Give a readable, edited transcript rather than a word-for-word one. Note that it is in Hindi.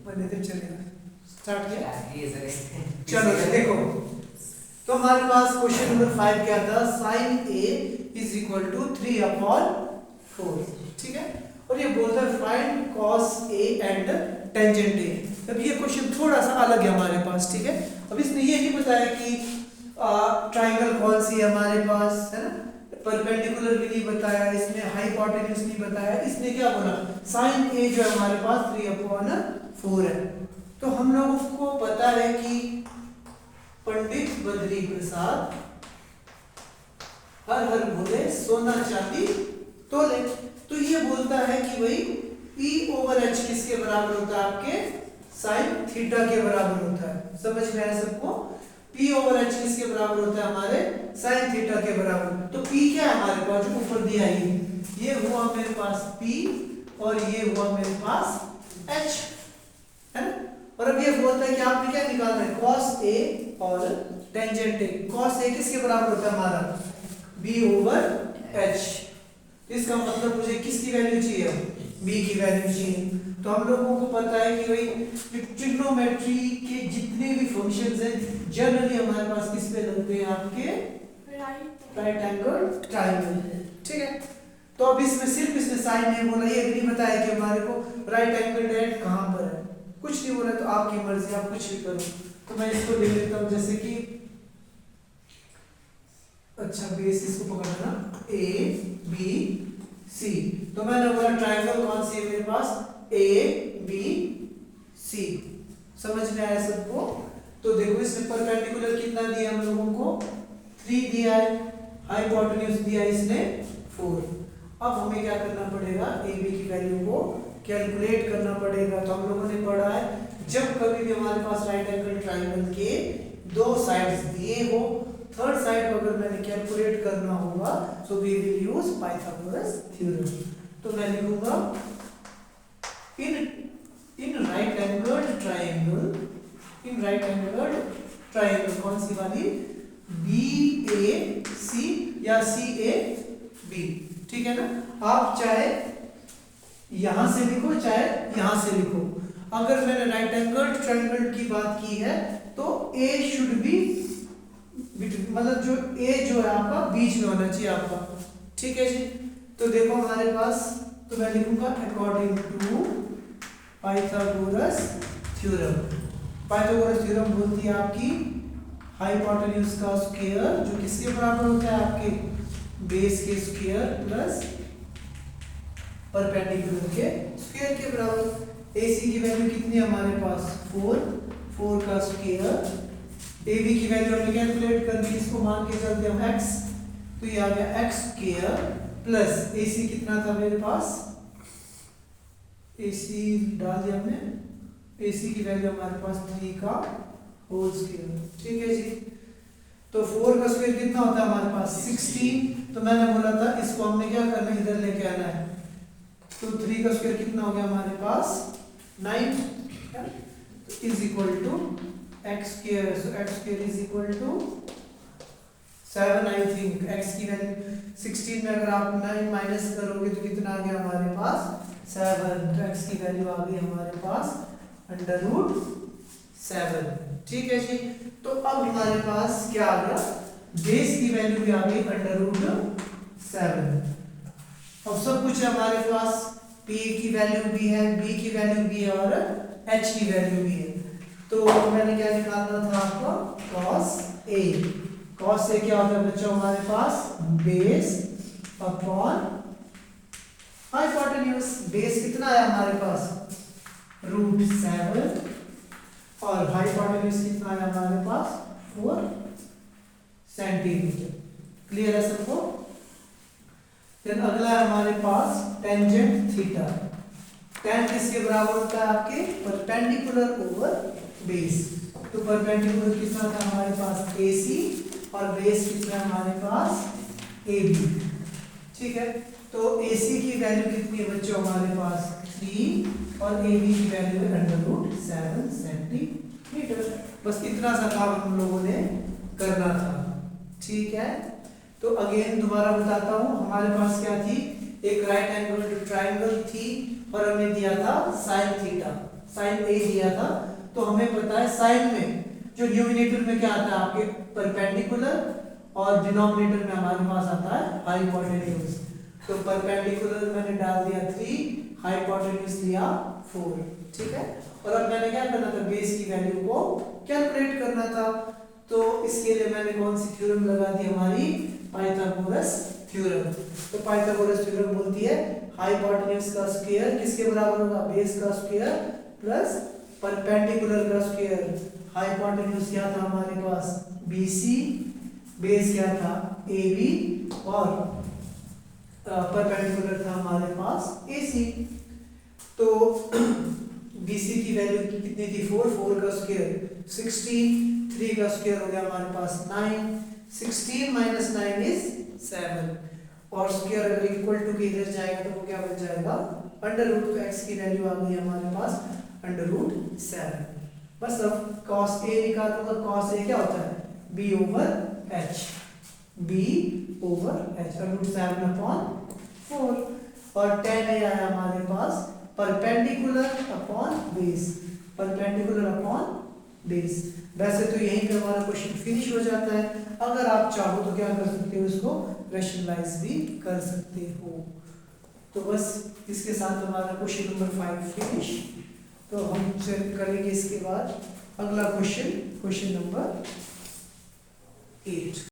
मैंने तो चलेगा स्टार्ट किया। ये सर चलो देखो, तो हमारे पास क्वेश्चन नंबर 5 क्या था, sin a is equal to 3/4, ठीक है। और ये बोलता है find cos a and tangent a। अब ये क्वेश्चन थोड़ा सा अलग है हमारे पास, ठीक है। अब इसने ये नहीं बताया कि ट्राइंगल कौन सी है हमारे पास, है ना, परपेंडिकुलर भी नहीं बताया इसने, हाइपोटेन्यूज नहीं बताया, इसने क्या बोला sin a जो है हमारे पास 3/4 है। तो हम लोगों को पता है कि पंडित बद्री प्रसाद हर हर बोले सोना चांदी तोले। तो ये बोलता है कि भाई E/H किसके बराबर होता है, आपके साइन थीटा के बराबर होता है। समझ में आया सबको? P/H किसके बराबर होता है, हमारे साइन थीटा के बराबर। तो P क्या है हमारे पास, जो ऊपर दिया है ये हुआ मेरे पास P और ये हुआ मेरे पास H, है ना। और अब ये बोलता है कि आपने क्या निकालना है, cos a और टेंजेंट a। cos a किसके बराबर होता है हमारा, B/H। इसका मतलब मुझे किसकी वैल्यू चाहिए, b की वैल्यू चाहिए। तो हम लोगों को पता है कि भाई ट्रिग्नोमेट्री के जितने भी फंक्शंस हैं जनरली हमारे पास किस पे लगते हैं, आपके राइट एंगल ट्रायंगल, ठीक है। तो अब इसमें सिर्फ इसने साइन नहीं बोला, ये भी नहीं बताया कि हमारे को राइट एंगल डायरेक्ट कहां पर है, कुछ नहीं बोला। तो आपकी मर्जी, आप कुछ भी करो। तो मैं इसको लिख लेता हूं जैसे कि, अच्छा बेस इसको पकड़ना, A B C। तो मैंने बोला ट्रायंगल कौन सी है मेरे पास, A B C। समझ में आया सबको? तो देखो इसने परपेंडिकुलर कितना दिया हम लोगों को, 3 दिया है, हाइपोटेन्यूज दिया इसने 4। अब हमें क्या करना पड़ेगा, AB की वैल्यू को कैलकुलेट करना पड़ेगा। तो हम लोगों ने पढ़ा है जब कभी भी हमारे पास राइट एंगल ट्रायंगल के दो साइड्स दिए हो, थर्ड साइड को अगर मैंने कैलकुलेट करना होगा so we will use Pythagoras theorem. तो मैं लिखूंगा इन राइट एंगल्ड ट्रायंगल कौन सी वाली, BAC या CAB, ठीक है ना। आप चाहे यहां से लिखो चाहे यहां से लिखो। अगर मैंने राइट एंगल ट्रायंगल की बात की है तो A शुड बी, मतलब जो A जो है आपका बीच में होना चाहिए आपका, ठीक है जी। तो देखो हमारे पास, तो मैं लिखूंगा according to Pythagoras theorem. Pythagoras theorem बोलती है आपकी हाइपोटेन्यूज का स्क्वायर जो किसके बराबर होता है, आपके बेस के स्क्वायर प्लस परपेंडिकुलर के स्क्वायर के बराबर। AC की वैल्यू कितनी है हमारे पास, 4 का स्क्वायर। AB की वैल्यू हमने कैलकुलेट कर दी, इसको मान के चलते हम x, तो ये आ गया x स्क्वायर प्लस AC कितना था मेरे पास, AC डाल दिया हमने, AC की वैल्यू हमारे पास 3 का होल स्क्वायर, ठीक है जी। तो 4 का स्क्वायर कितना होता है हमारे पास, 16। तो मैंने बोला था इसको हमने क्या करना है, इधर लेके आना है। तो 3 का स्क्वायर कितना हो गया हमारे पास, 9 is equal to x square. So x square is equal to 7। I think x की वैल्यू 16 में अगर आप 9 माइनस करोगे तो कितना आ गया हमारे पास, 7। तो x की वैल्यू आ गई हमारे पास √7, ठीक है जी। तो अब हमारे पास क्या आ गया, बेस की वैल्यू भी आ गई √7। अब सब कुछ है हमारे पास, P की वैल्यू भी है, B की वैल्यू भी है और H की वैल्यू भी है। तो मैंने क्या निकालना था आपको, cos A। cos A क्या होता है बच्चों हमारे पास, बेस अपॉन हाइपोटेन्यूज। बेस कितना है हमारे पास, √7 और हाइपोटेन्यूज कितना है हमारे पास, 4 सेंटीमीटर। क्लियर है सबको? फिर अगला है हमारे पास टेंजेंट थीटा। tan किसके बराबर होता है, आपके परपेंडिकुलर ओवर बेस। तो परपेंडिकुलर कितना था हमारे पास, AC, और बेस कितना हमारे पास, AB, ठीक है। तो AC की वैल्यू कितनी है बच्चों हमारे पास, 3, और AB की वैल्यू है √7 सेंटीमीटर। बस इतना सा काम हम लोगों ने करना था, ठीक है। तो अगेन दोबारा बताता हूँ, हमारे पास क्या थी, एक राइट एंगल ट्रायंगल थी और हमें दिया था साइन थीटा। साइन ए दिया था, तो हमें पता है साइन में जो न्यूमिनेटर में क्या आता है आपके परपेंडिकुलर, और डिनोमिनेटर में हमारे पास आता है हाइपोटेन्यूज। तो परपेंडिकुलर मैंने डाल दिया 3, हाइपोटेन्यूज लिया 4, ठीक है। और अब मैंने क्या करना था, बेस की वैल्यू को कैलकुलेट करना था। तो इसके लिए मैंने कौन सी थ्योरम लगा दी, हमारी पाइथागोरस थ्योरम। तो पाइथागोरस थ्योरम बोलती है हाइपोटेन्यूज का स्क्वायर किसके बराबर होगा, बेस का स्क्वायर प्लस परपेंडिकुलर का स्क्वायर। हाइपोटेन्यूज क्या था हमारे पास, BC, बेस क्या था AB, और परपेंडिकुलर था हमारे पास AC। तो BC की वैल्यू कितनी थी, 4 का स्क्वायर 16, 3 का स्क्वायर हो गया हमारे पास 9, 16 माइनस 9 इज 7, और स्क्वायर अगर इक्वल टू के इधर जाएगा तो वो क्या बन जाएगा, अंडर रूट। तो x की वैल्यू आ गई हमारे पास अंडर रूट 7। बस अब cos A निकालूंगा, cos A क्या होता है, B over H, B over H, और रूट 7/4, और tan A आया हमारे पास perpendicular upon base, perpendicular upon base. वैसे तो यहीं पे हमारा क्वेश्चन फिनिश हो जाता है। अगर आप चाहो तो क्या कर सकते हो, इसको रैशनलाइज भी कर सकते हो। तो बस इसके साथ हमारा क्वेश्चन नंबर 5 फिनिश। तो हम करेंगे इसके बाद अगला क्वेश्चन, क्वेश्चन नंबर 8।